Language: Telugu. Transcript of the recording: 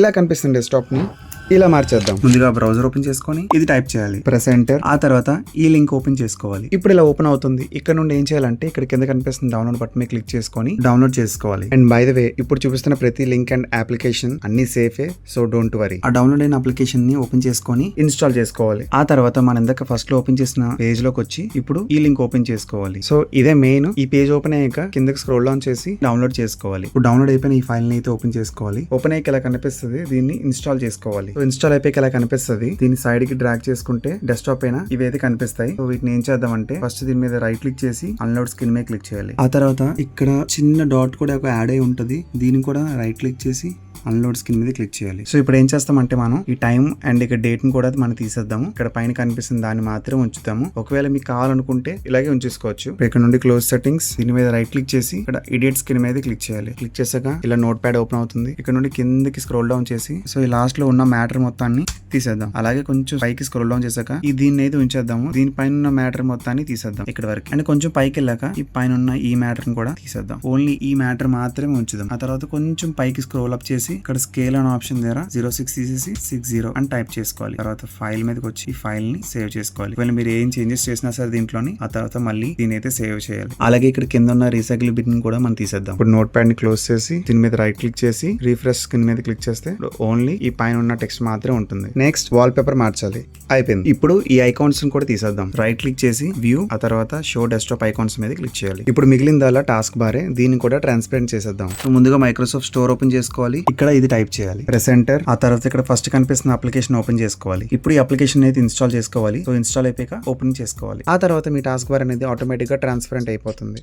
ఇలా కనిపిస్తుంది డెస్క్టాప్ ని ఇలా మార్చేద్దాం. ముందుగా బ్రౌజర్ ఓపెన్ చేసుకొని ఇది టైప్ చేయాలి, ప్రెస్ ఎంటర్. ఆ తర్వాత ఈ లింక్ ఓపెన్ చేసుకోవాలి. ఇప్పుడు ఇలా ఓపెన్ అవుతుంది. ఇక్కడ నుండి ఏం చేయాలంటే ఇక్కడ కింద కనిపిస్తున్న డౌన్లోడ్ బటన్ మీద క్లిక్ చేసుకొని డౌన్లోడ్ చేసుకోవాలి. అండ్ బై ద వే ఇప్పుడు చూపిస్తున్న ప్రతి లింక్ అండ్ అప్లికేషన్ అన్ని సేఫే, సో డోంట్ వరీ. ఆ డౌన్లోడ్ అయిన అప్లికేషన్ ని ఓపెన్ చేసుకొని ఇన్స్టాల్ చేసుకోవాలి. ఆ తర్వాత మనం ఇందాక ఫస్ట్ లో ఓపెన్ చేసిన పేజ్ లోకి వచ్చి ఇప్పుడు ఈ లింక్ ఓపెన్ చేసుకోవాలి. సో ఇదే మెయిన్. ఈ పేజ్ ఓపెన్ అయ్యాక కిందకి స్క్రోల్ డౌన్ చేసి డౌన్లోడ్ చేసుకోవాలి. ఇప్పుడు డౌన్లోడ్ అయిపోయిన ఈ ఫైల్ ని అయితే ఓపెన్ చేసుకోవాలి. ఓపెన్ అయ్యాక ఇలా కనిపిస్తుంది, దీన్ని ఇన్స్టాల్ చేసుకోవాలి. సో ఇన్స్టాల్ అయిపోయాక ఇలా కనిపిస్తుంది. దీన్ని సైడ్ కి డ్రాగ్ చేసుకుంటే డెస్క్టాప్ పైన ఇవైతే కనిపిస్తాయి. సో వీటిని ఏం చేద్దామంటే ఫస్ట్ దీని మీద రైట్ క్లిక్ చేసి అన్లోడ్ స్క్రీన్ మీద క్లిక్ చేయాలి. ఆ తర్వాత ఇక్కడ చిన్న డాట్ కూడా ఒక యాడ్ అయి ఉంటది, దీన్ని కూడా రైట్ క్లిక్ చేసి అన్లోడ్ స్క్రీన్ మీద క్లిక్ చేయాలి. సో ఇప్పుడు ఏం చేస్తామంటే మనం ఈ టైం అండ్ ఇక్కడ డేట్ ని కూడా మనం తీసేద్దాము. ఇక్కడ పైన కనిపిస్తుంది దాన్ని మాత్రం ఉంచుతాము. ఒకవేళ మీకు కావాలనుకుంటే ఇలాగే ఉంచేసుకోవచ్చు. ఇక్కడ నుండి క్లోజ్ సెట్టింగ్స్, దీని మీద రైట్ క్లిక్ చేసి ఇక్కడ ఎడిట్ స్క్రీన్ మీద క్లిక్ చేయాలి. క్లిక్ చేసాక ఇలా నోట్ ప్యాడ్ ఓపెన్ అవుతుంది. ఇక్కడ నుండి కిందకి స్క్రోల్ డౌన్ చేసి సో ఈ లాస్ట్ లో ఉన్న మ్యాటర్ మొత్తాన్ని తీసేద్దాం. అలాగే కొంచెం పైకి స్క్రోల్ డౌన్ చేసాక ఈ దీన్ని అయితే ఉంచేద్దాము. దీనిపైన ఉన్న మ్యాటర్ మొత్తాన్ని తీసేద్దాం ఇక్కడ వరకు. అండ్ కొంచెం పైకి వెళ్ళాక ఈ పైన ఉన్న ఈ మ్యాటర్ కూడా తీసేద్దాం. ఓన్లీ ఈ మ్యాటర్ మాత్రమే ఉంచుదాం. ఆ తర్వాత కొంచెం పైకి స్క్రోల్ అప్ చేసి ఇక్కడ స్కేల్ అనే ఆప్షన్ దగ్గర 06 తీసేసి 60 అని టైప్ చేసుకోవాలి. తర్వాత ఫైల్ మీదకి వచ్చి ఈ ఫైల్ ని సేవ్ చేసుకోవాలి. ఒకవేళ మీరు ఏం చేంజెస్ చేసినా సరే దీంట్లోని ఆ తర్వాత మళ్ళీ దీని అయితే సేవ్ చేయాలి. అలాగే ఇక్కడ కింద ఉన్న రీసైకిల్ బిట్ ని కూడా మనం తీసేద్దాం. ఇప్పుడు నోట్ ప్యాడ్ ని క్లోజ్ చేసి దీని మీద రైట్ క్లిక్ చేసి రిఫ్రెష్ స్క్రీన్ మీద క్లిక్ చేస్తే ఓన్లీ ఈ పైన ఉన్న టెక్స్ట్ మాత్రమే ఉంటుంది. నెక్స్ట్ వాల్ పేపర్ మార్చాలి. అయిపోయింది. ఇప్పుడు ఈ ఐకాన్స్ కూడా తీసేద్దాం. రైట్ క్లిక్ చేసి వ్యూ, ఆ తర్వాత షో డెస్క్టాప్ ఐకాన్స్ మీద క్లిక్ చేయాలి. ఇప్పుడు మిగిలిందల్లా టాస్క్ బారే, దీన్ని కూడా ట్రాన్స్పరెంట్ చేసేద్దాం. సో ముందుగా మైక్రోసాఫ్ట్ స్టోర్ ఓపెన్ చేసుకోవాలి. ఇక్కడ ఇది టైప్ చేయాలి, ప్రెస్ ఎంటర్. ఆ తర్వాత ఇక్కడ ఫస్ట్ కనిపిస్తున్న అప్లికేషన్ ఓపెన్ చేసుకోవాలి. ఇప్పుడు ఈ అప్లికేషన్ అయితే ఇన్స్టాల్ చేసుకోవాలి. సో ఇన్స్టాల్ అయిపోయాక ఓపెన్ చేసుకోవాలి. ఆ తర్వాత మీ టాస్క్ బార్ అనేది ఆటోమేటిక్ గా ట్రాన్స్పరెంట్ అయిపోతుంది.